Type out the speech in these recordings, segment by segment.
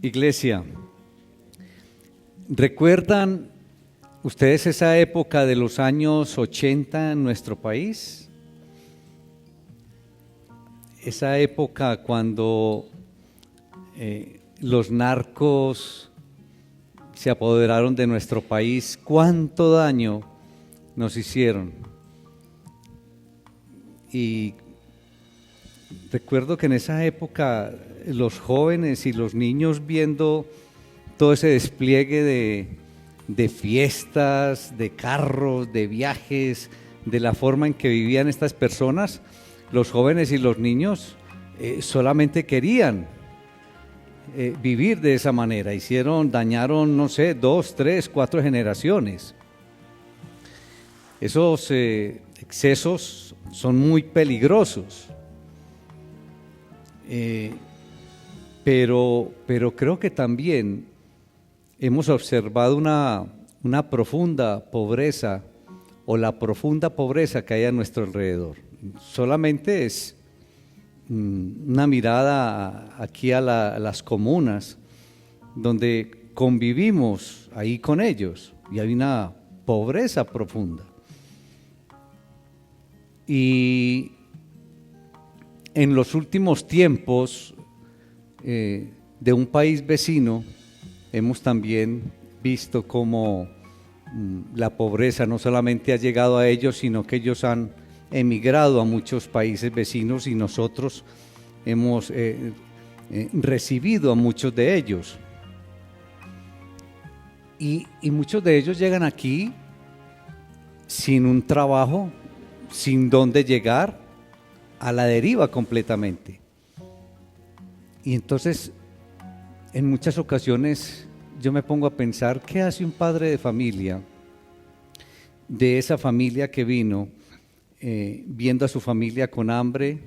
Iglesia, ¿recuerdan ustedes esa época de los años 80 en nuestro país? Esa época cuando los narcos se apoderaron de nuestro país, ¿cuánto daño nos hicieron? Y recuerdo que en esa época los jóvenes y los niños viendo todo ese despliegue de fiestas, de carros, de viajes, de la forma en que vivían estas personas, los jóvenes y los niños solamente querían vivir de esa manera. Dañaron, no sé, 2, 3, 4 generaciones. Esos excesos son muy peligrosos. Pero creo que también hemos observado una profunda pobreza, o la profunda pobreza que hay a nuestro alrededor. Solamente es una mirada aquí a las comunas, donde convivimos ahí con ellos, y hay una pobreza profunda. Y en los últimos tiempos de un país vecino, hemos también visto cómo la pobreza no solamente ha llegado a ellos, sino que ellos han emigrado a muchos países vecinos y nosotros hemos recibido a muchos de ellos. Y muchos de ellos llegan aquí sin un trabajo, sin dónde llegar, a la deriva completamente. Y entonces, en muchas ocasiones, yo me pongo a pensar, ¿qué hace un padre de familia, de esa familia que vino, viendo a su familia con hambre,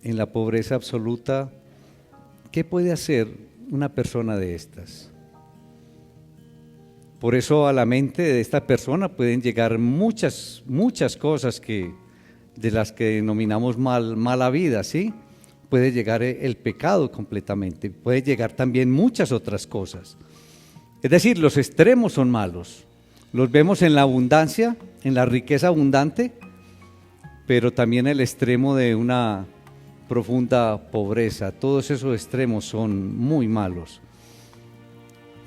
en la pobreza absoluta? ¿Qué puede hacer una persona de estas? Por eso a la mente de esta persona pueden llegar muchas cosas de las que denominamos mala vida, ¿sí? Puede llegar el pecado completamente, puede llegar también muchas otras cosas. Es decir, los extremos son malos. Los vemos en la abundancia, en la riqueza abundante, pero también el extremo de una profunda pobreza. Todos esos extremos son muy malos.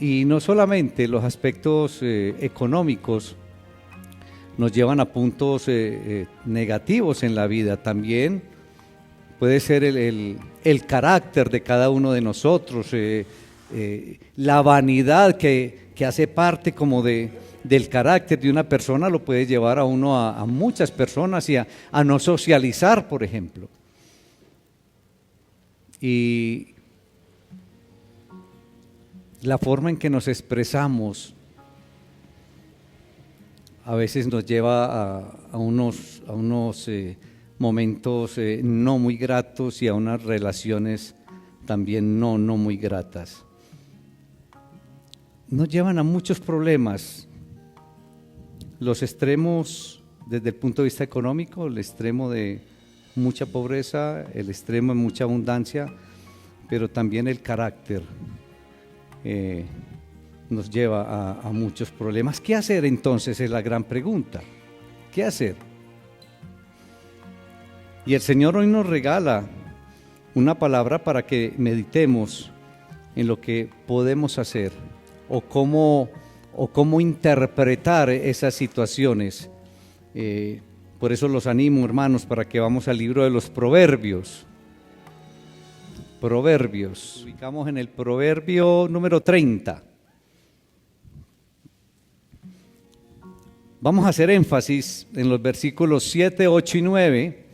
Y no solamente los aspectos económicos nos llevan a puntos negativos en la vida, también puede ser el carácter de cada uno de nosotros, la vanidad que hace parte como del carácter de una persona, lo puede llevar a uno a muchas personas y a no socializar, por ejemplo. Y la forma en que nos expresamos a veces nos lleva a unos momentos no muy gratos y a unas relaciones también no muy gratas. Nos llevan a muchos problemas. Los extremos desde el punto de vista económico, el extremo de mucha pobreza, el extremo de mucha abundancia, pero también el carácter nos lleva a muchos problemas. ¿Qué hacer entonces? Es la gran pregunta. ¿Qué hacer? Y el Señor hoy nos regala una palabra para que meditemos en lo que podemos hacer o cómo interpretar esas situaciones. Por eso los animo, hermanos, para que vamos al libro de los Proverbios. Proverbios. Ubicamos en el Proverbio número 30. Vamos a hacer énfasis en los versículos 7, 8 y 9,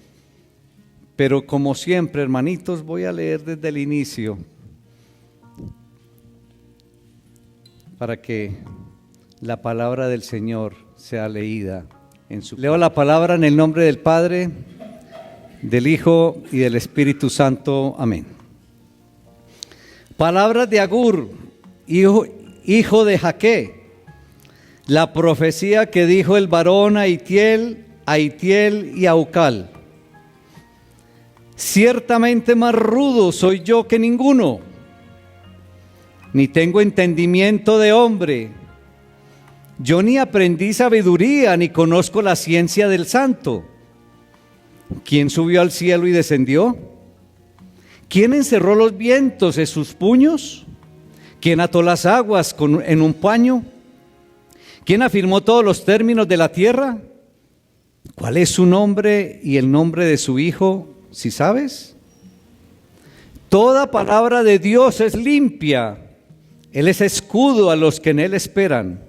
pero como siempre, hermanitos, voy a leer desde el inicio para que la palabra del Señor sea leída en su... Leo la palabra en el nombre del Padre, del Hijo y del Espíritu Santo. Amén. Palabras de Agur, hijo de Jaque, la profecía que dijo el varón a Itiel y a Ucal. Ciertamente más rudo soy yo que ninguno, ni tengo entendimiento de hombre. Yo ni aprendí sabiduría, ni conozco la ciencia del santo. ¿Quién subió al cielo y descendió? ¿Quién encerró los vientos en sus puños? ¿Quién ató las aguas en un paño? ¿Quién afirmó todos los términos de la tierra? ¿Cuál es su nombre y el nombre de su hijo, si sabes? Toda palabra de Dios es limpia. Él es escudo a los que en él esperan.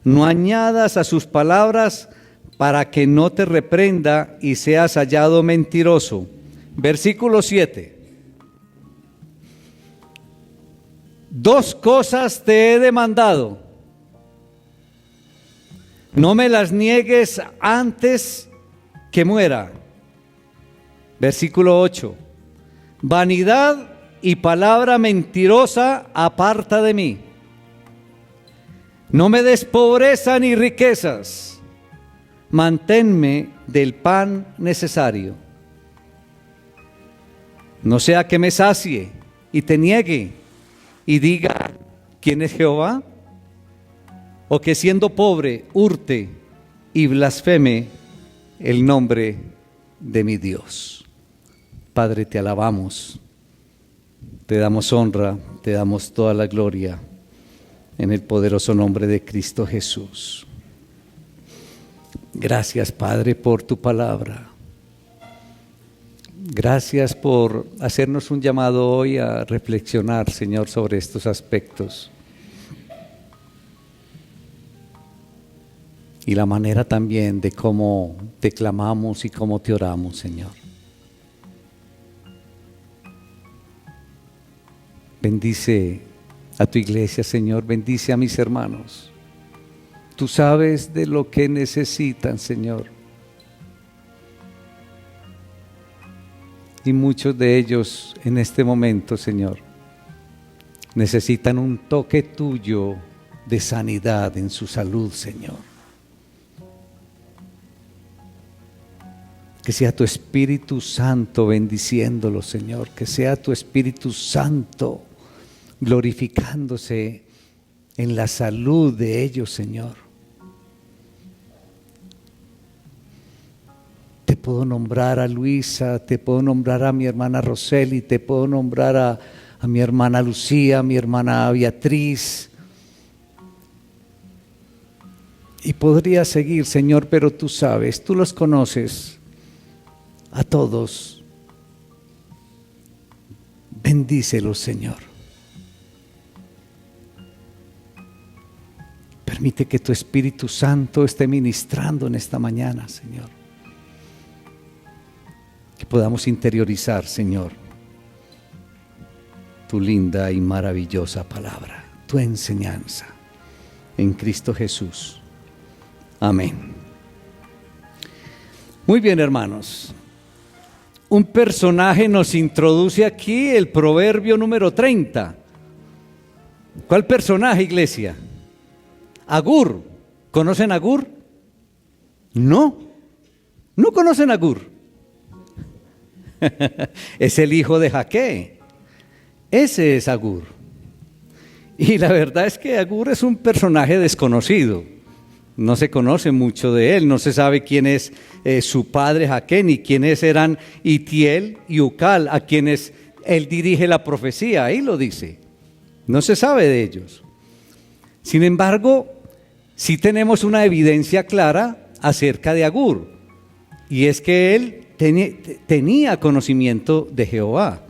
No añadas a sus palabras para que no te reprenda y seas hallado mentiroso. Versículo 7. 2 cosas te he demandado. No me las niegues antes que muera. Versículo 8. Vanidad y palabra mentirosa aparta de mí. No me des pobreza ni riquezas. Manténme del pan necesario. No sea que me sacie y te niegue y diga, ¿quién es Jehová? O que siendo pobre hurte y blasfeme el nombre de mi Dios. Padre, te alabamos, te damos honra, te damos toda la gloria en el poderoso nombre de Cristo Jesús. Gracias, Padre, por tu palabra. Gracias por hacernos un llamado hoy a reflexionar, Señor, sobre estos aspectos. Y la manera también de cómo te clamamos y cómo te oramos, Señor. Bendice a tu iglesia, Señor, bendice a mis hermanos. Tú sabes de lo que necesitan, Señor. Y muchos de ellos en este momento, Señor, necesitan un toque tuyo de sanidad en su salud, Señor. Que sea tu Espíritu Santo bendiciéndolos, Señor. Que sea tu Espíritu Santo glorificándose en la salud de ellos, Señor. Te puedo nombrar a Luisa, te puedo nombrar a mi hermana Roseli, te puedo nombrar a mi hermana Lucía, a mi hermana Beatriz. Y podría seguir, Señor, pero tú sabes, tú los conoces a todos. Bendícelos, Señor. Permite que tu Espíritu Santo esté ministrando en esta mañana, Señor. Que podamos interiorizar, Señor, tu linda y maravillosa palabra, tu enseñanza en Cristo Jesús. Amén. Muy bien, hermanos. Un personaje nos introduce aquí, el proverbio número 30. ¿Cuál personaje, iglesia? Agur. ¿Conocen a Agur? No conocen a Agur. Es el hijo de Jaque. Ese es Agur. Y la verdad es que Agur es un personaje desconocido. No se conoce mucho de él, no se sabe quién es su padre Jaque, ni quiénes eran Itiel y Ucal, a quienes él dirige la profecía, ahí lo dice. No se sabe de ellos. Sin embargo, sí tenemos una evidencia clara acerca de Agur, y es que él tenía conocimiento de Jehová.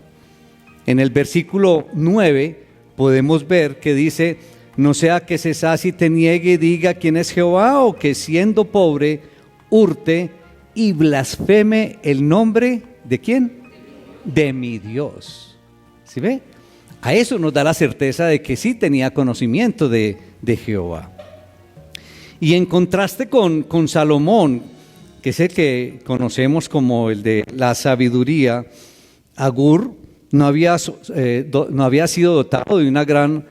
En el versículo 9 podemos ver que dice: no sea que se sacie y te niegue y diga quién es Jehová, o que siendo pobre hurte y blasfeme el nombre ¿de quién? De mi Dios. ¿Sí ve? A eso nos da la certeza de que sí tenía conocimiento de Jehová. Y en contraste con Salomón, que es el que conocemos como el de la sabiduría, Agur no había sido dotado de una gran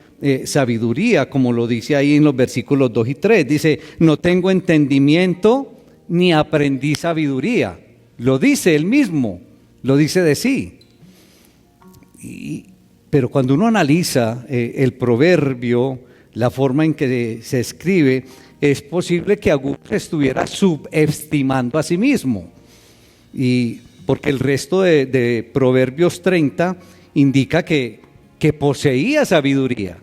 sabiduría, como lo dice ahí en los versículos 2 y 3. Dice: no tengo entendimiento ni aprendí sabiduría. Lo dice él mismo, lo dice de sí. Pero cuando uno analiza el proverbio, la forma en que se escribe, es posible que Agur estuviera subestimando a sí mismo. Y porque el resto de Proverbios 30 indica que poseía sabiduría.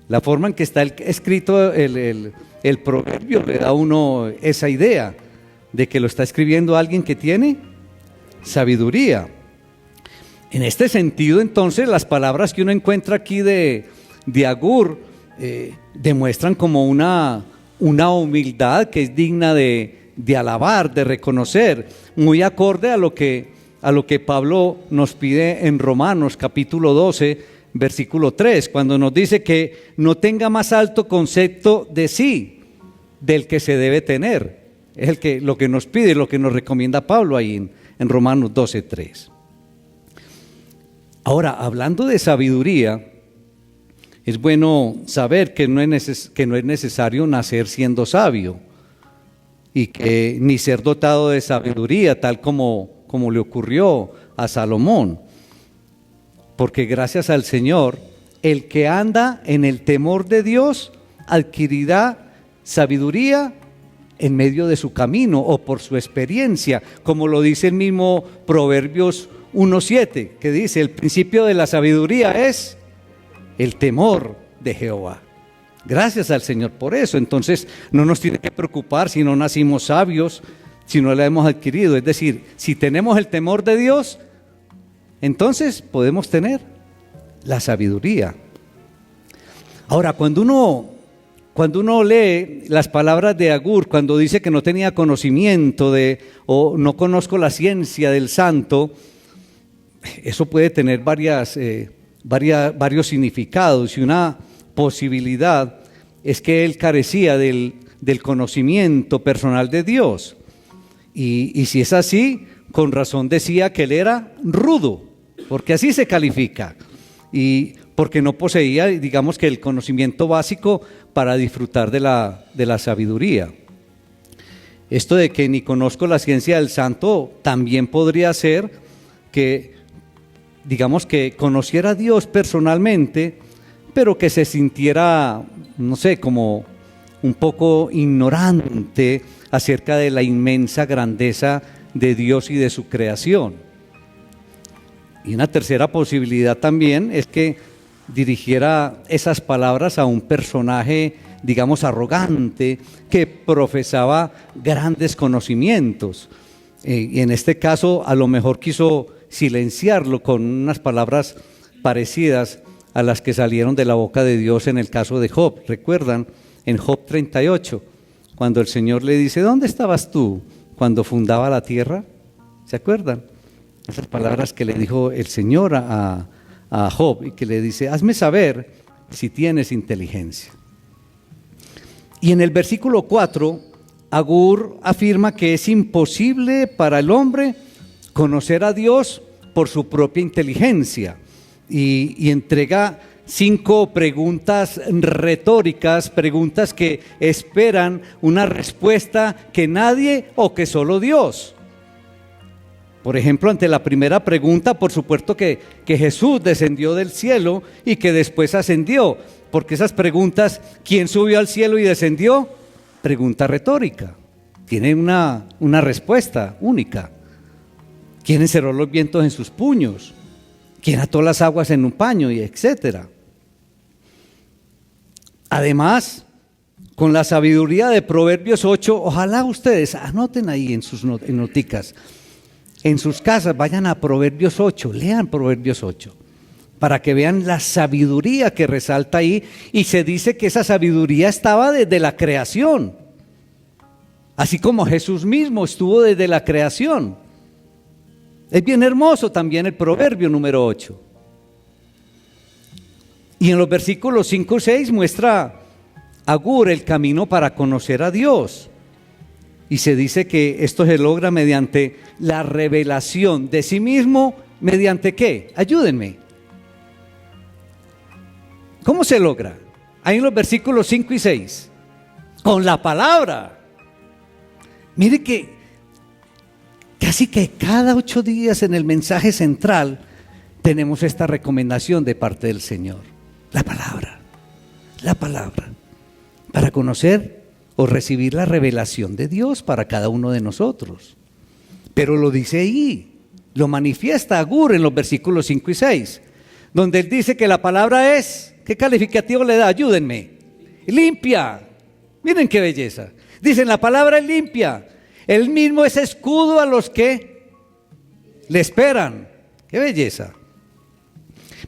La forma en que está escrito el proverbio le da a uno esa idea de que lo está escribiendo alguien que tiene sabiduría. En este sentido, entonces, las palabras que uno encuentra aquí de Agur demuestran como una humildad que es digna de alabar, de reconocer, muy acorde a lo que Pablo nos pide en Romanos capítulo 12, versículo 3, cuando nos dice que no tenga más alto concepto de sí del que se debe tener. Es lo que nos pide, lo que nos recomienda Pablo ahí en Romanos 12, 3. Ahora, hablando de sabiduría, es bueno saber que no es necesario nacer siendo sabio y que ni ser dotado de sabiduría, tal como le ocurrió a Salomón. Porque gracias al Señor, el que anda en el temor de Dios adquirirá sabiduría en medio de su camino o por su experiencia, como lo dice el mismo Proverbios 1:7, que dice: el principio de la sabiduría es el temor de Jehová. Gracias al Señor por eso. Entonces no nos tiene que preocupar si no nacimos sabios, si no la hemos adquirido. Es decir, si tenemos el temor de Dios, entonces podemos tener la sabiduría. Ahora, cuando uno lee las palabras de Agur, cuando dice que no tenía conocimiento o no conozco la ciencia del santo, eso puede tener varios significados, y una posibilidad es que él carecía del conocimiento personal de Dios. Y si es así, con razón decía que él era rudo, porque así se califica, y porque no poseía, digamos, que el conocimiento básico para disfrutar de la sabiduría. Esto de que ni conozco la ciencia del santo también podría ser que, digamos, que conociera a Dios personalmente, pero que se sintiera, no sé, como un poco ignorante acerca de la inmensa grandeza de Dios y de su creación. Y una tercera posibilidad también es que dirigiera esas palabras a un personaje, digamos, arrogante, que profesaba grandes conocimientos. Y en este caso, a lo mejor quiso silenciarlo con unas palabras parecidas a las que salieron de la boca de Dios en el caso de Job. ¿Recuerdan? En Job 38, cuando el Señor le dice: ¿dónde estabas tú cuando fundaba la tierra? ¿Se acuerdan? Esas palabras que le dijo el Señor a Job, y que le dice: hazme saber si tienes inteligencia. Y en el versículo 4, Agur afirma que es imposible para el hombre conocer a Dios por su propia inteligencia, y entrega 5 preguntas retóricas, preguntas que esperan una respuesta que nadie o que solo Dios. Por ejemplo, ante la primera pregunta, por supuesto que Jesús descendió del cielo y que después ascendió, porque esas preguntas, ¿quién subió al cielo y descendió? Pregunta retórica, tiene una respuesta única. ¿Quién encerró los vientos en sus puños? ¿Quién ató las aguas en un paño? Y etcétera. Además, con la sabiduría de Proverbios 8, ojalá ustedes anoten ahí en sus noticas, en sus casas, vayan a Proverbios 8, lean Proverbios 8, para que vean la sabiduría que resalta ahí. Y se dice que esa sabiduría estaba desde la creación, así como Jesús mismo estuvo desde la creación. Es bien hermoso también el proverbio número 8. Y en los versículos 5 y 6 muestra Agur el camino para conocer a Dios. Y se dice que esto se logra mediante la revelación de sí mismo. ¿Mediante qué? Ayúdenme. ¿Cómo se logra? Ahí en los versículos 5 y 6. Con la palabra. Mire que casi que cada 8 días en el mensaje central tenemos esta recomendación de parte del Señor. La palabra, para conocer o recibir la revelación de Dios para cada uno de nosotros. Pero lo dice ahí, lo manifiesta Agur en los versículos 5 y 6, donde él dice que la palabra es, ¿qué calificativo le da? Ayúdenme. Limpia. Miren qué belleza. Dicen, la palabra es limpia. Él mismo es escudo a los que le esperan. Qué belleza.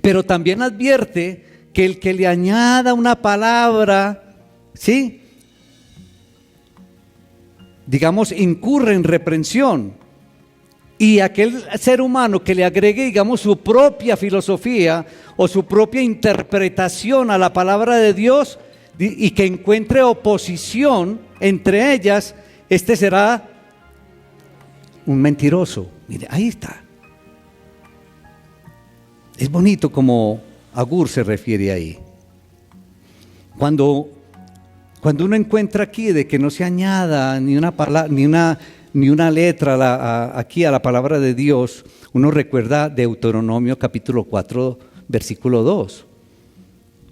Pero también advierte que el que le añada una palabra, ¿sí?, digamos, incurre en reprensión. Y aquel ser humano que le agregue, digamos, su propia filosofía o su propia interpretación a la palabra de Dios y que encuentre oposición entre ellas, este será un mentiroso. Mire, ahí está. Es bonito como Agur se refiere ahí. Cuando uno encuentra aquí de que no se añada ni una palabra, ni una letra aquí a la palabra de Dios, uno recuerda Deuteronomio capítulo 4, versículo 2.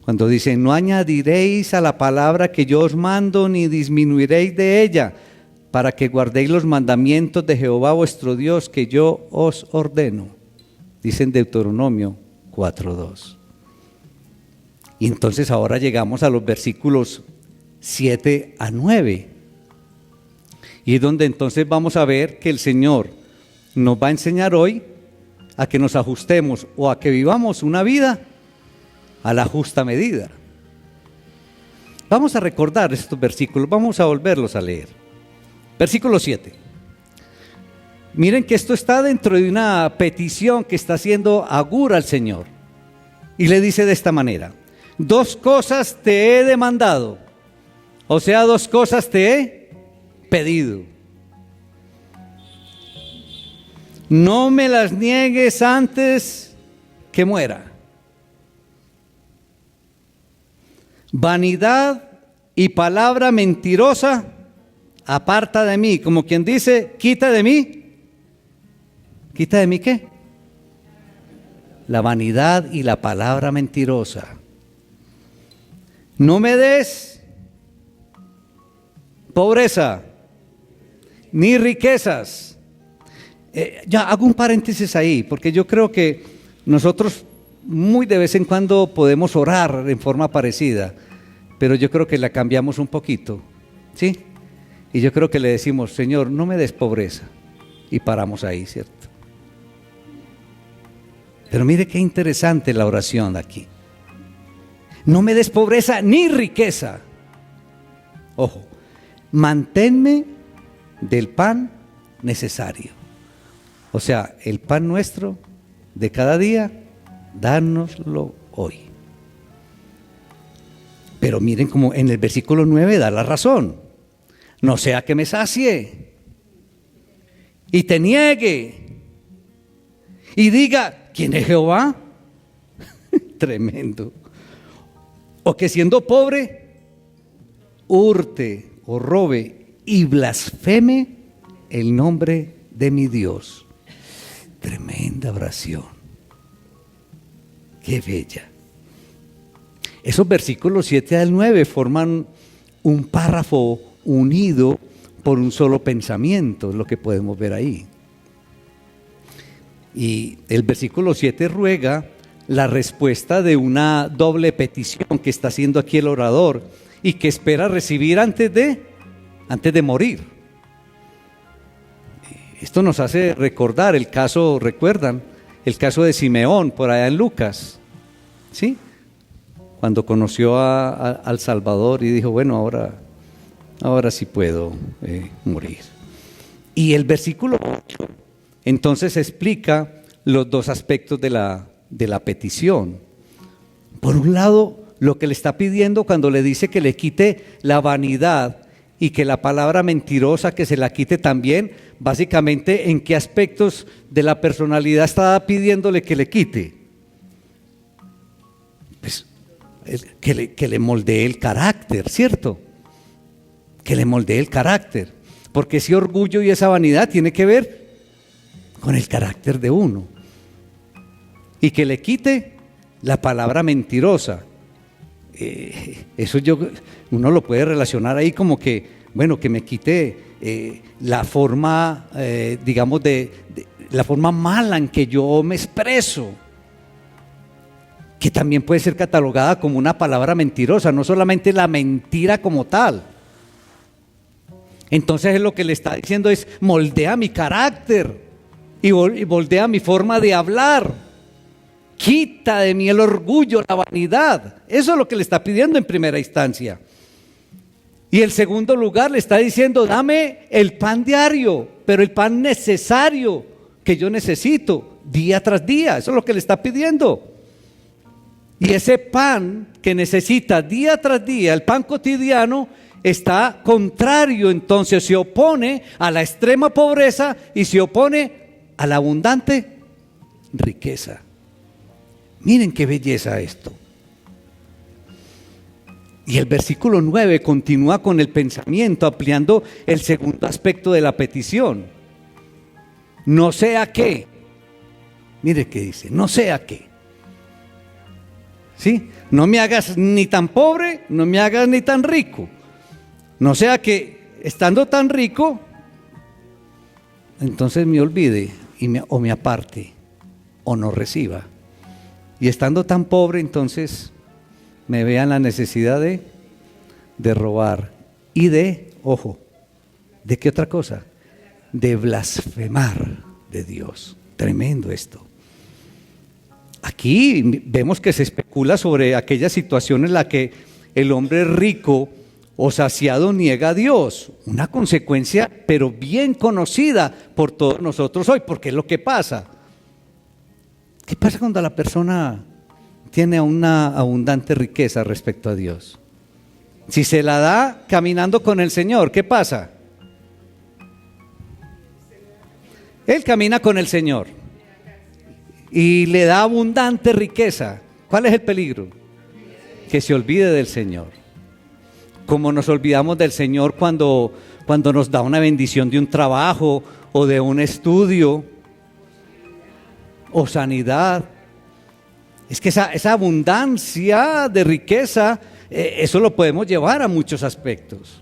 Cuando dice, no añadiréis a la palabra que yo os mando, ni disminuiréis de ella, para que guardéis los mandamientos de Jehová vuestro Dios que yo os ordeno. Dice en Deuteronomio 4:2. Y entonces ahora llegamos a los versículos 7 a 9. Y es donde entonces vamos a ver que el Señor nos va a enseñar hoy a que nos ajustemos o a que vivamos una vida a la justa medida. Vamos a recordar estos versículos, vamos a volverlos a leer. Versículo 7. Miren que esto está dentro de una petición que está haciendo Agur al Señor. Y le dice de esta manera: 2 cosas te he demandado, o sea, 2 cosas te he pedido. No me las niegues antes que muera. Vanidad y palabra mentirosa, aparta de mí. Como quien dice, quita de mí. ¿Quita de mí qué? La vanidad y la palabra mentirosa. No me des pobreza, ni riquezas. Ya hago un paréntesis ahí, porque yo creo que nosotros muy de vez en cuando podemos orar en forma parecida, pero yo creo que la cambiamos un poquito, ¿sí? Y yo creo que le decimos, Señor, no me des pobreza, y paramos ahí, ¿cierto? Pero mire qué interesante la oración aquí. No me des pobreza ni riqueza. Ojo, manténme del pan necesario. O sea, el pan nuestro de cada día, dánoslo hoy. Pero miren como en el versículo 9 da la razón. No sea que me sacie y te niegue y diga, ¿quién es Jehová? Tremendo. O que siendo pobre, hurte o robe y blasfeme el nombre de mi Dios. Tremenda oración. Qué bella. Esos versículos 7 al 9 forman un párrafo unido por un solo pensamiento, es lo que podemos ver ahí. Y el versículo 7 ruega la respuesta de una doble petición que está haciendo aquí el orador y que espera recibir antes de morir. Esto nos hace recordar el caso, ¿recuerdan? El caso de Simeón por allá en Lucas, ¿sí? Cuando conoció al Salvador y dijo, bueno, ahora sí puedo morir. Y el versículo 8 entonces explica los 2 aspectos de la petición. Por un lado, lo que le está pidiendo cuando le dice que le quite la vanidad y que la palabra mentirosa que se la quite también, básicamente, ¿en qué aspectos de la personalidad está pidiéndole que le quite? Pues que le moldee el carácter, ¿cierto? Que le moldee el carácter, porque ese orgullo y esa vanidad tiene que ver con el carácter de uno. y que le quite la palabra mentirosa. Eso uno lo puede relacionar ahí como que, bueno, que me quite la forma, digamos, de la forma mala en que yo me expreso, que también puede ser catalogada como una palabra mentirosa, no solamente la mentira como tal. Entonces lo que le está diciendo es: moldea mi carácter y moldea mi forma de hablar. Quita de mí el orgullo, la vanidad. Eso es lo que le está pidiendo en primera instancia. Y en segundo lugar le está diciendo: dame el pan diario, pero el pan necesario que yo necesito día tras día. Eso es lo que le está pidiendo. Y ese pan que necesita día tras día, el pan cotidiano, está contrario, entonces se opone a la extrema pobreza y se opone a la abundante riqueza. Miren qué belleza esto. Y el versículo 9 continúa con el pensamiento, ampliando el segundo aspecto de la petición. No sea que, mire qué dice, no sea que. ¿Sí? No me hagas ni tan pobre, no me hagas ni tan rico. No sea que estando tan rico, entonces me olvide o me aparte o no reciba. Y estando tan pobre, entonces me vean la necesidad de robar y ojo, ¿de qué otra cosa? De blasfemar de Dios. Tremendo esto. Aquí vemos que se especula sobre aquella situación en la que el hombre rico o saciado niega a Dios, una consecuencia pero bien conocida por todos nosotros hoy, porque es lo que pasa. ¿Qué pasa cuando la persona tiene una abundante riqueza respecto a Dios? Si se la da caminando con el Señor, ¿qué pasa? Él camina con el Señor y le da abundante riqueza. ¿Cuál es el peligro? Que se olvide del Señor. Como nos olvidamos del Señor cuando nos da una bendición de un trabajo o de un estudio o sanidad. Es que esa abundancia de riqueza, eso lo podemos llevar a muchos aspectos.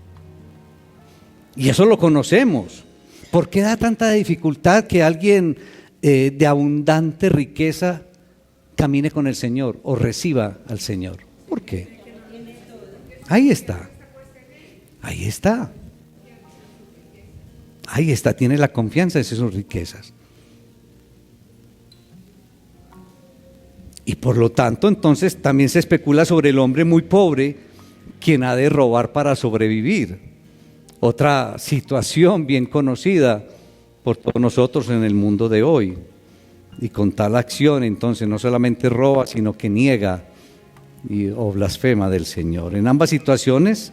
Y eso lo conocemos. ¿Por qué da tanta dificultad que alguien de abundante riqueza camine con el Señor o reciba al Señor? ¿Por qué? Ahí está. Ahí está. Ahí está, tiene la confianza de sus riquezas. Y por lo tanto, entonces también se especula sobre el hombre muy pobre, quien ha de robar para sobrevivir. Otra situación bien conocida por todos nosotros en el mundo de hoy. Y con tal acción, entonces, no solamente roba, sino que niega o blasfema del Señor. En ambas situaciones,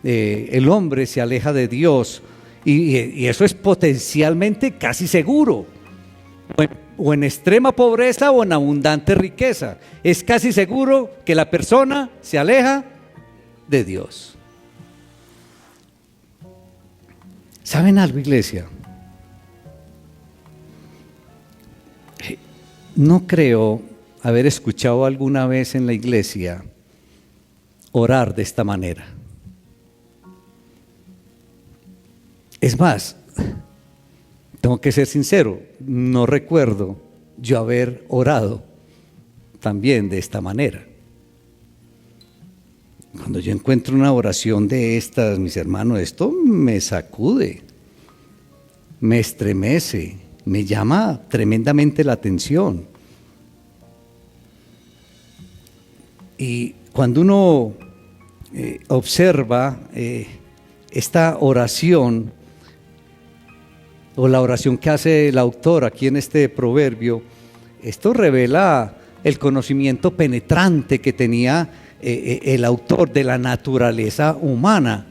el hombre se aleja de Dios y eso es potencialmente casi seguro. O en extrema pobreza o en abundante riqueza. Es casi seguro que la persona se aleja de Dios. ¿Saben algo, iglesia? No creo haber escuchado alguna vez en la iglesia orar de esta manera. Es más, tengo que ser sincero, no recuerdo yo haber orado también de esta manera. Cuando yo encuentro una oración de estas, mis hermanos, esto me sacude, me estremece, me llama tremendamente la atención. Y cuando uno observa esta oración, o la oración que hace el autor aquí en este proverbio, esto revela el conocimiento penetrante que tenía el autor de la naturaleza humana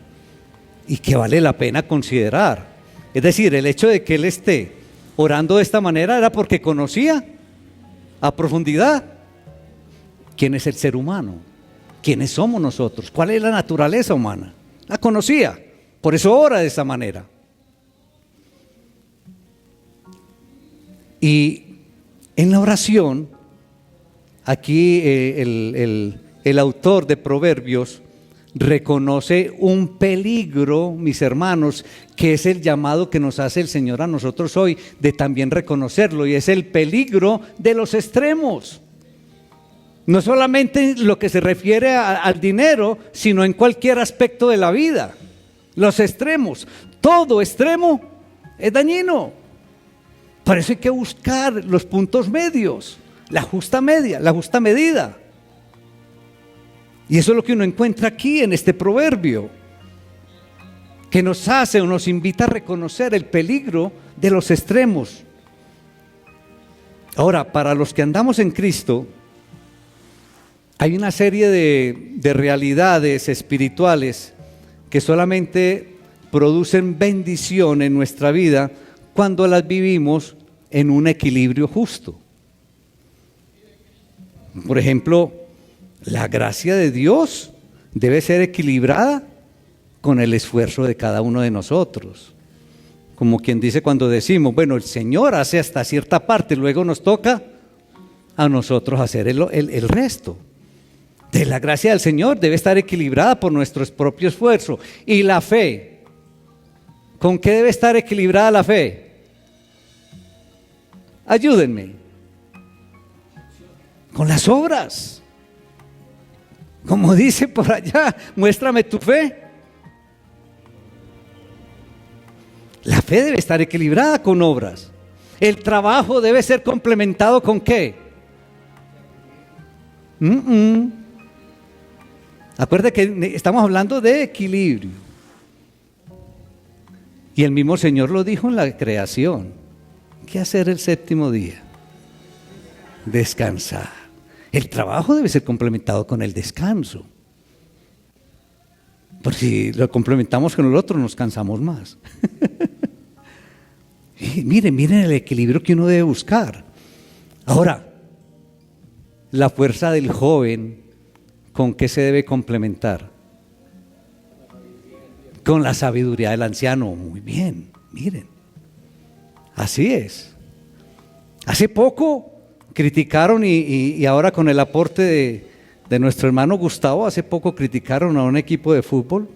y que vale la pena considerar. Es decir, el hecho de que él esté orando de esta manera era porque conocía a profundidad quién es el ser humano, quiénes somos nosotros, cuál es la naturaleza humana. La conocía, por eso ora de esa manera. Y en la oración aquí el autor de Proverbios reconoce un peligro, mis hermanos, que es el llamado que nos hace el Señor a nosotros hoy, de también reconocerlo, y es el peligro de los extremos. No solamente en lo que se refiere al dinero, sino en cualquier aspecto de la vida. Los extremos, todo extremo es dañino. Por eso hay que buscar los puntos medios, la justa media, la justa medida. Y eso es lo que uno encuentra aquí en este proverbio, que nos hace o nos invita a reconocer el peligro de los extremos. Ahora, para los que andamos en Cristo, hay una serie de realidades espirituales que solamente producen bendición en nuestra vida cuando las vivimos en un equilibrio justo. Por ejemplo, la gracia de Dios debe ser equilibrada con el esfuerzo de cada uno de nosotros. Como quien dice cuando decimos, bueno, el Señor hace hasta cierta parte, luego nos toca a nosotros hacer el resto. De la gracia del Señor debe estar equilibrada por nuestro propio esfuerzo. Y la fe, ¿con qué debe estar equilibrada la fe? Ayúdenme. Con las obras. Como dice por allá, muéstrame tu fe. La fe debe estar equilibrada con obras. El trabajo debe ser complementado ¿con qué? Acuérdate que estamos hablando de equilibrio. Y el mismo Señor lo dijo en la creación. ¿Qué hacer el séptimo día? Descansar. El trabajo debe ser complementado con el descanso. Porque si lo complementamos con el otro, nos cansamos más. Y miren el equilibrio que uno debe buscar. Ahora, la fuerza del joven, ¿con qué se debe complementar? Con la sabiduría del anciano. Muy bien, miren. Así es. Hace poco criticaron y ahora con el aporte de nuestro hermano Gustavo, hace poco criticaron a un equipo de fútbol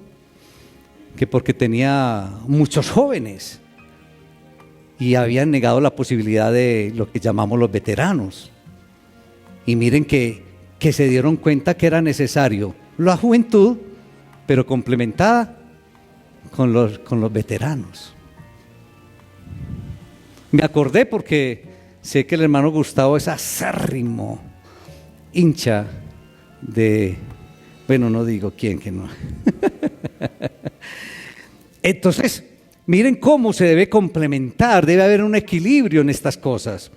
que porque tenía muchos jóvenes y habían negado la posibilidad de lo que llamamos los veteranos. Y miren que se dieron cuenta que era necesario la juventud, pero complementada con los veteranos. Me acordé porque sé que el hermano Gustavo es acérrimo hincha de, bueno, no digo quién que no. Entonces, miren cómo se debe complementar, debe haber un equilibrio en estas cosas.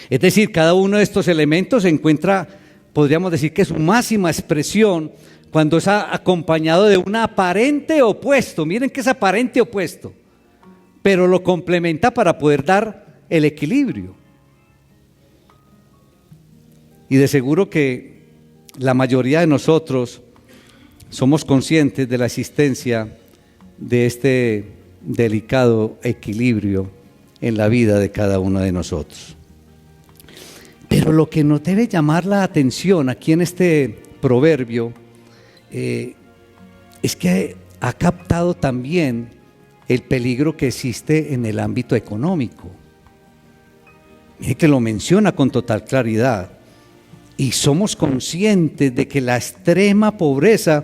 Es decir, cada uno de estos elementos se encuentra, podríamos decir que su máxima expresión cuando es acompañado de un aparente opuesto. Miren que es aparente opuesto, pero lo complementa para poder dar el equilibrio. Y de seguro que la mayoría de nosotros somos conscientes de la existencia de este delicado equilibrio en la vida de cada uno de nosotros. Pero lo que nos debe llamar la atención aquí en este proverbio es que ha captado también el peligro que existe en el ámbito económico. Mire que lo menciona con total claridad. Y somos conscientes de que la extrema pobreza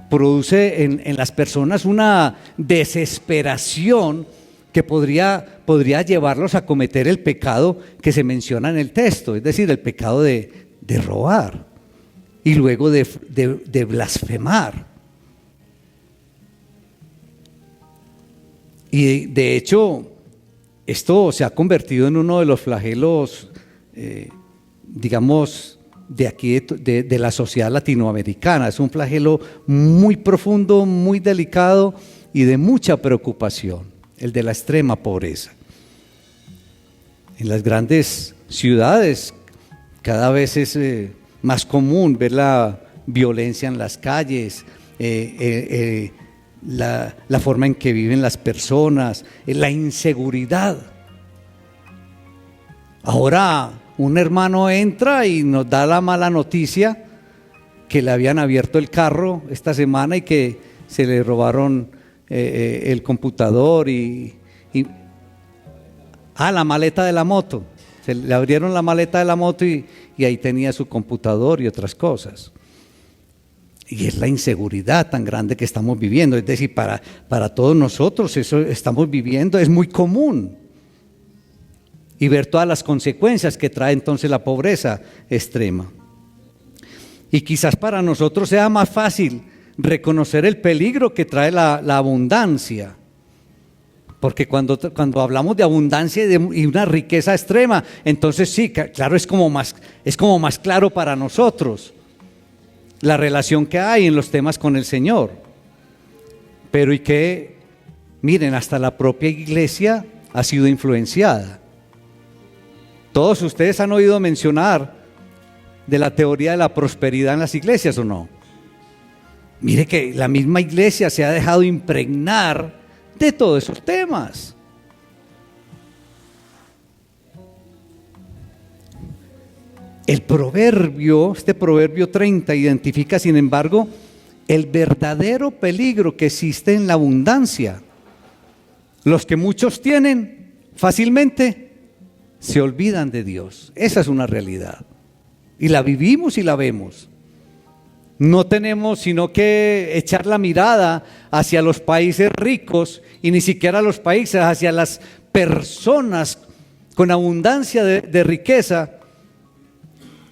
produce en las personas una desesperación que podría llevarlos a cometer el pecado que se menciona en el texto, es decir, el pecado de robar y luego de blasfemar. Y de hecho, esto se ha convertido en uno de los flagelos, digamos, de aquí, de la sociedad latinoamericana. Es un flagelo muy profundo, muy delicado y de mucha preocupación, el de la extrema pobreza. En las grandes ciudades cada vez es más común ver la violencia en las calles, la forma en que viven las personas, la inseguridad. Ahora un hermano entra y nos da la mala noticia que le habían abierto el carro esta semana y que se le robaron el computador la maleta de la moto. Se le abrieron la maleta de la moto y ahí tenía su computador y otras cosas. Y es la inseguridad tan grande que estamos viviendo. Es decir, para todos nosotros eso estamos viviendo, es muy común. Y ver todas las consecuencias que trae entonces la pobreza extrema. Y quizás para nosotros sea más fácil reconocer el peligro que trae la abundancia. Porque cuando hablamos de abundancia y una riqueza extrema, entonces sí, claro, es como más claro para nosotros la relación que hay en los temas con el Señor. Pero y que, miren, hasta la propia iglesia ha sido influenciada. Todos ustedes han oído mencionar de la teoría de la prosperidad en las iglesias, ¿o no? Mire que la misma iglesia se ha dejado impregnar de todos esos temas. Este proverbio 30 identifica, sin embargo, el verdadero peligro que existe en la abundancia. Los que muchos tienen fácilmente se olvidan de Dios. Esa es una realidad. Y la vivimos y la vemos. No tenemos sino que echar la mirada hacia los países ricos y ni siquiera los países, hacia las personas con abundancia de riqueza,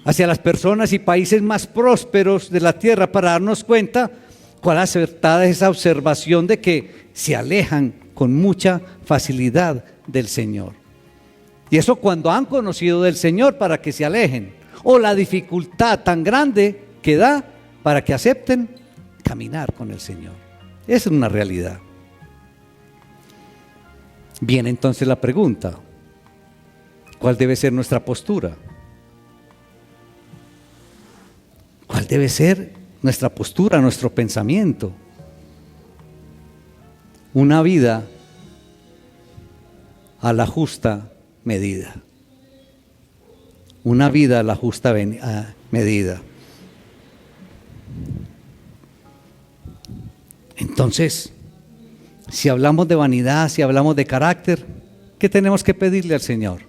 hacia las personas y países más prósperos de la tierra, para darnos cuenta cuál acertada es esa observación de que se alejan con mucha facilidad del Señor. Y eso cuando han conocido del Señor para que se alejen, o la dificultad tan grande que da para que acepten caminar con el Señor. Esa es una realidad. Viene entonces la pregunta: ¿cuál debe ser nuestra postura? ¿Cuál debe ser nuestra postura, nuestro pensamiento? Una vida a la justa medida. Una vida a la justa medida. Entonces, si hablamos de vanidad, si hablamos de carácter, ¿qué tenemos que pedirle al Señor?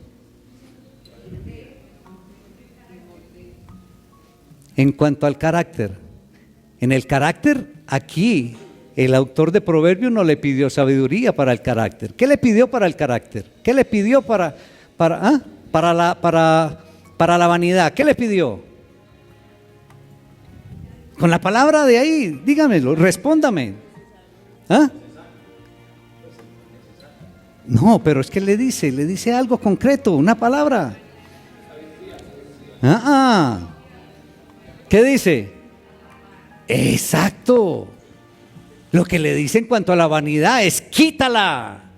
En cuanto al carácter, en el carácter, aquí el autor de Proverbios no le pidió sabiduría para el carácter. ¿Qué le pidió para el carácter? ¿Qué le pidió para la vanidad? ¿Qué le pidió? Con la palabra de ahí, dígamelo, respóndame. No, pero es que le dice algo concreto, una palabra. ¿Qué dice? Exacto. Lo que le dice en cuanto a la vanidad es: quítala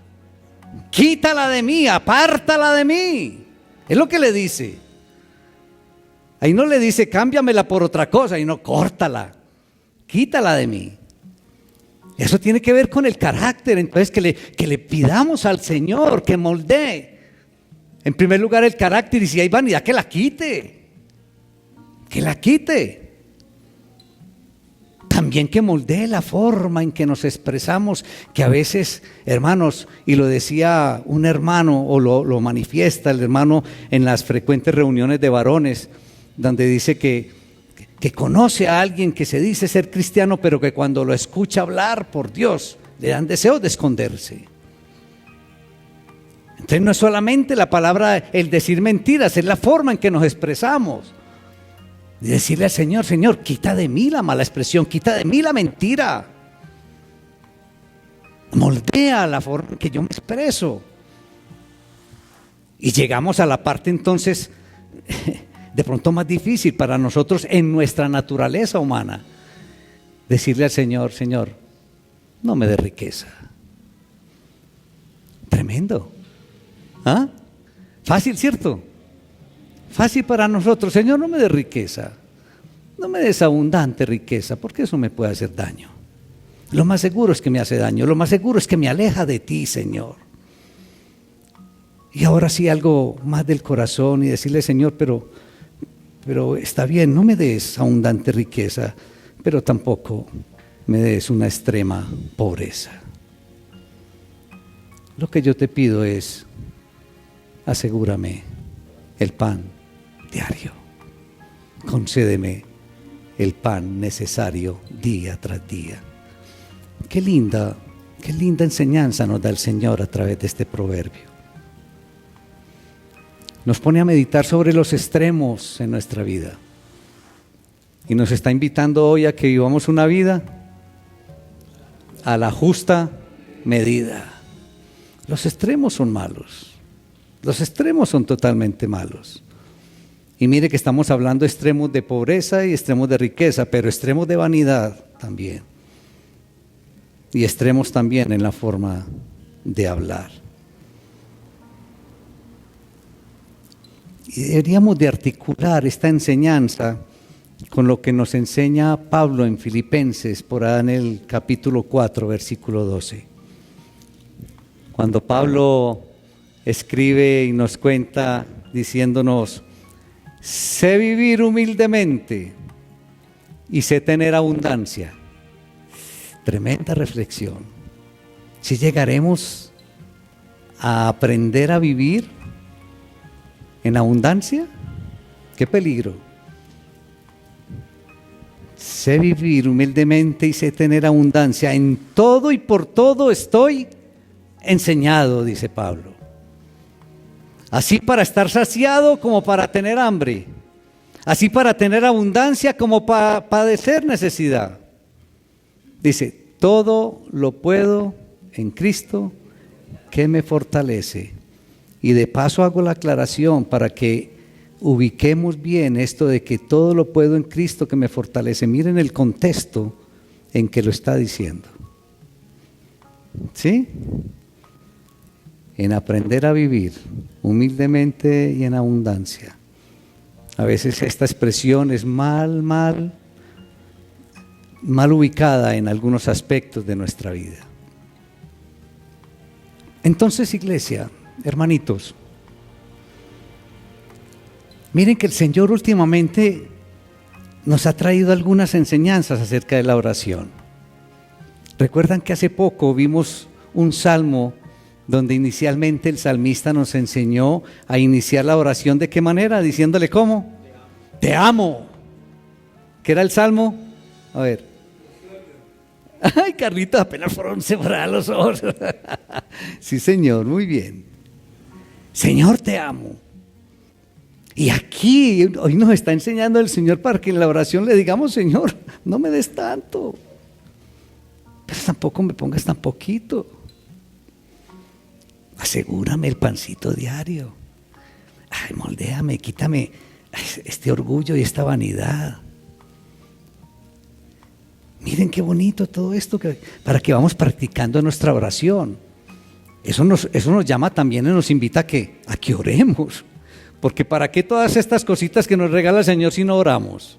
de mí, apártala de mí. Es lo que le dice. Ahí no le dice cámbiamela por otra cosa, y no, córtala, quítala de mí. Eso tiene que ver con el carácter. Entonces que le pidamos al Señor que moldee en primer lugar el carácter, y si hay vanidad que la quite. Que la quite. También que moldee la forma en que nos expresamos, que a veces, hermanos, y lo decía un hermano, o lo manifiesta el hermano en las frecuentes reuniones de varones, donde dice que conoce a alguien que se dice ser cristiano, pero que cuando lo escucha hablar, por Dios, le dan deseo de esconderse. Entonces no es solamente la palabra, el decir mentiras, es la forma en que nos expresamos. Y decirle al Señor: Señor, quita de mí la mala expresión, quita de mí la mentira, moldea la forma en que yo me expreso. Y llegamos a la parte entonces de pronto más difícil para nosotros en nuestra naturaleza humana: decirle al Señor: Señor, no me dé riqueza. Tremendo. Fácil, ¿cierto? Fácil para nosotros: Señor, no me des riqueza, no me des abundante riqueza, porque eso me puede hacer daño. Lo más seguro es que me hace daño, lo más seguro es que me aleja de ti, Señor. Y ahora sí algo más del corazón y decirle, Señor, pero está bien, no me des abundante riqueza, pero tampoco me des una extrema pobreza. Lo que yo te pido es, asegúrame el pan diario, concédeme el pan necesario día tras día. Qué linda enseñanza nos da el Señor a través de este proverbio. Nos pone a meditar sobre los extremos en nuestra vida y nos está invitando hoy a que vivamos una vida a la justa medida. Los extremos son malos, los extremos son totalmente malos. Y mire que estamos hablando de extremos de pobreza y extremos de riqueza, pero extremos de vanidad también. Y extremos también en la forma de hablar. Y deberíamos de articular esta enseñanza con lo que nos enseña Pablo en Filipenses, por ahí en el capítulo 4, versículo 12. Cuando Pablo escribe y nos cuenta diciéndonos: sé vivir humildemente y sé tener abundancia. Tremenda reflexión. Si llegaremos a aprender a vivir en abundancia, qué peligro. Sé vivir humildemente y sé tener abundancia. En todo y por todo estoy enseñado, dice Pablo. Así para estar saciado como para tener hambre. Así para tener abundancia como para padecer necesidad. Dice, todo lo puedo en Cristo que me fortalece. Y de paso hago la aclaración para que ubiquemos bien esto de que todo lo puedo en Cristo que me fortalece. Miren el contexto en que lo está diciendo. ¿Sí? En aprender a vivir humildemente y en abundancia. A veces esta expresión es mal ubicada en algunos aspectos de nuestra vida. Entonces, iglesia, hermanitos, miren que el Señor últimamente nos ha traído algunas enseñanzas acerca de la oración. Recuerdan que hace poco vimos un salmo donde inicialmente el salmista nos enseñó a iniciar la oración ¿de qué manera? Diciéndole ¿cómo? Te amo. ¿Qué era el salmo? A ver. Ay, Carlitos, apenas fueron cerrar los ojos. Sí, Señor, muy bien. Señor, te amo. Y aquí, hoy nos está enseñando el Señor para que en la oración le digamos, Señor, no me des tanto, pero tampoco me pongas tan poquito. Asegúrame el pancito diario. Ay, moldéame, quítame este orgullo y esta vanidad. Miren qué bonito todo esto para que vamos practicando nuestra oración. Eso nos llama también y nos invita a que oremos. Porque ¿para qué todas estas cositas que nos regala el Señor si no oramos?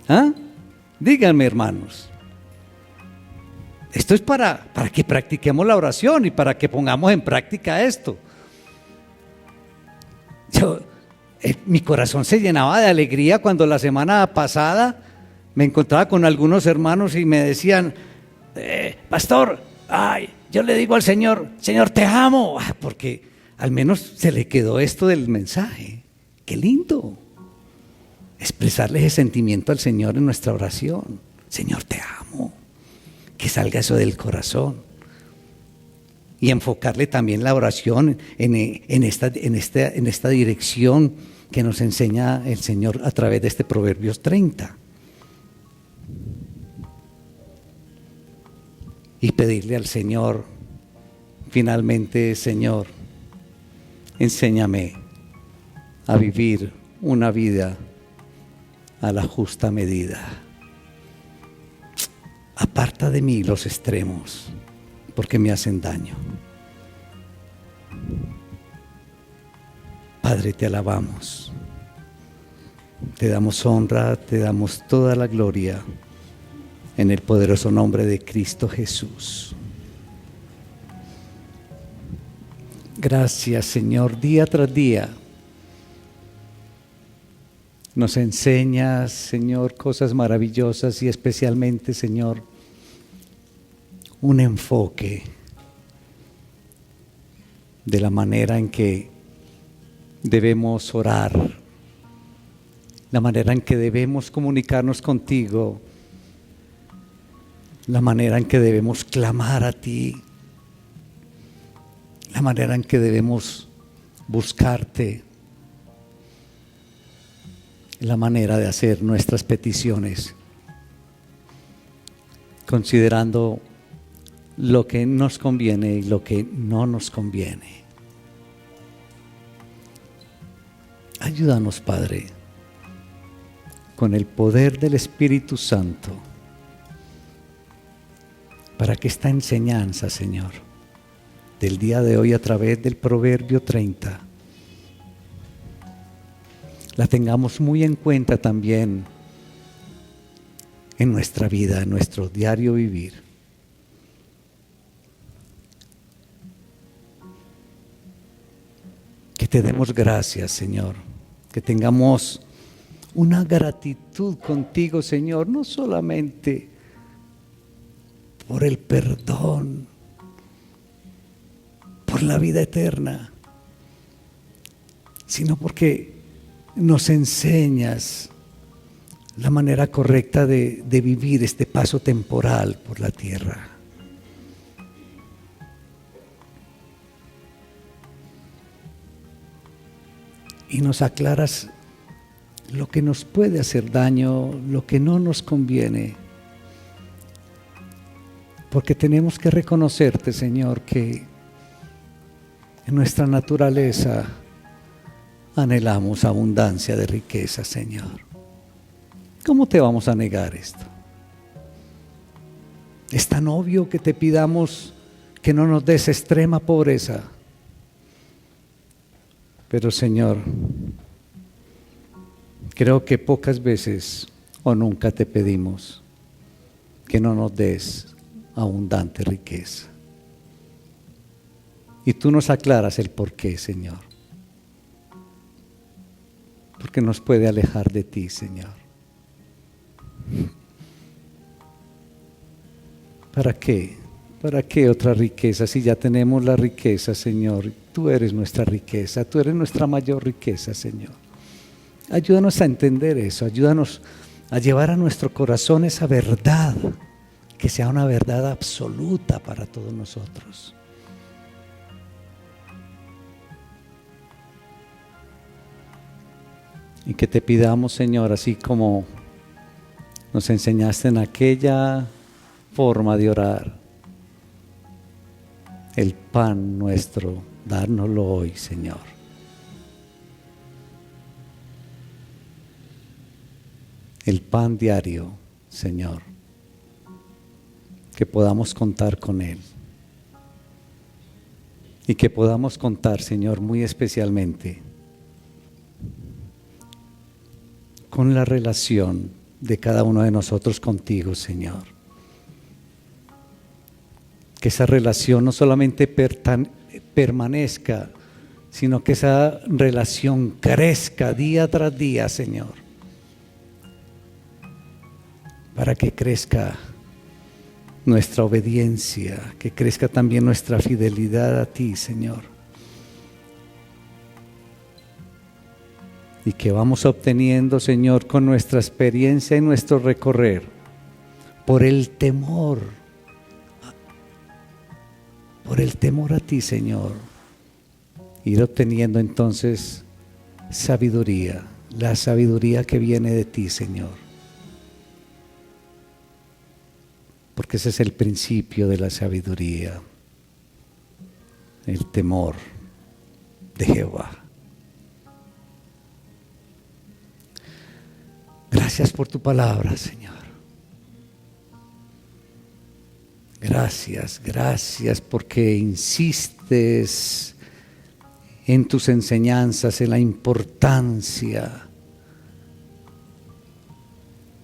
¿Ah? Díganme, hermanos. Esto es para que practiquemos la oración y para que pongamos en práctica esto. Mi corazón se llenaba de alegría cuando la semana pasada me encontraba con algunos hermanos y me decían, pastor, yo le digo al Señor, Señor, te amo, porque al menos se le quedó esto del mensaje. Qué lindo expresarle ese sentimiento al Señor en nuestra oración. Señor, te amo. Que salga eso del corazón. Y enfocarle también la oración en esta dirección que nos enseña el Señor a través de este Proverbios 30. Y pedirle al Señor, finalmente, Señor, enséñame a vivir una vida a la justa medida. Aparta de mí los extremos, porque me hacen daño. Padre, te alabamos, te damos honra, te damos toda la gloria, en el poderoso nombre de Cristo Jesús. Gracias, Señor, día tras día. Nos enseñas, Señor, cosas maravillosas y especialmente, Señor, un enfoque de la manera en que debemos orar, la manera en que debemos comunicarnos contigo, la manera en que debemos clamar a ti, la manera en que debemos buscarte, la manera de hacer nuestras peticiones, considerando lo que nos conviene y lo que no nos conviene. Ayúdanos, Padre, con el poder del Espíritu Santo, para que esta enseñanza, Señor, del día de hoy a través del Proverbio 30, la tengamos muy en cuenta también en nuestra vida, en nuestro diario vivir. Que te demos gracias, Señor, que tengamos una gratitud contigo, Señor, no solamente por el perdón, por la vida eterna, sino porque nos enseñas la manera correcta de vivir este paso temporal por la tierra. Y nos aclaras lo que nos puede hacer daño, lo que no nos conviene. Porque tenemos que reconocerte, Señor, que en nuestra naturaleza anhelamos abundancia de riqueza, Señor. ¿Cómo te vamos a negar esto? Es tan obvio que te pidamos que no nos des extrema pobreza. Pero, Señor, creo que pocas veces o nunca te pedimos que no nos des abundante riqueza. Y tú nos aclaras el por qué, Señor. Porque nos puede alejar de ti, Señor. ¿Para qué? ¿Para qué otra riqueza si ya tenemos la riqueza, Señor? Tú eres nuestra riqueza, tú eres nuestra mayor riqueza, Señor. Ayúdanos a entender eso, ayúdanos a llevar a nuestro corazón esa verdad, que sea una verdad absoluta para todos nosotros. Y que te pidamos, Señor, así como nos enseñaste en aquella forma de orar, el pan nuestro, dárnoslo hoy, Señor. El pan diario, Señor, que podamos contar con Él. Y que podamos contar, Señor, muy especialmente con la relación de cada uno de nosotros contigo, Señor. Que esa relación no solamente permanezca, sino que esa relación crezca día tras día, Señor. Para que crezca nuestra obediencia, que crezca también nuestra fidelidad a ti, Señor. Y que vamos obteniendo, Señor, con nuestra experiencia y nuestro recorrer, por el temor a ti, Señor, ir obteniendo entonces sabiduría, la sabiduría que viene de ti, Señor. Porque ese es el principio de la sabiduría, el temor de Jehová. Gracias por tu palabra, Señor. Gracias, gracias porque insistes en tus enseñanzas, en la importancia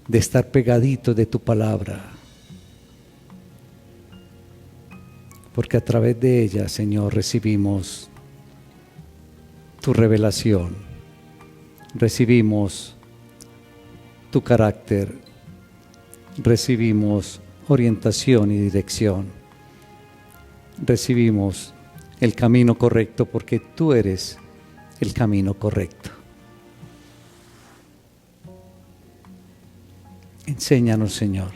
de estar pegadito de tu palabra. Porque a través de ella, Señor, recibimos tu revelación, recibimos tu carácter, recibimos orientación y dirección, recibimos el camino correcto porque tú eres el camino correcto. Enséñanos, Señor,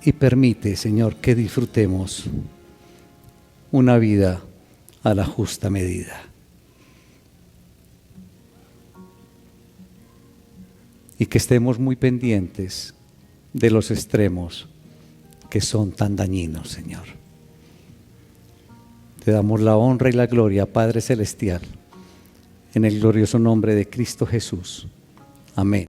y permite, Señor, que disfrutemos una vida a la justa medida. Y que estemos muy pendientes de los extremos que son tan dañinos, Señor. Te damos la honra y la gloria, Padre Celestial, en el glorioso nombre de Cristo Jesús. Amén.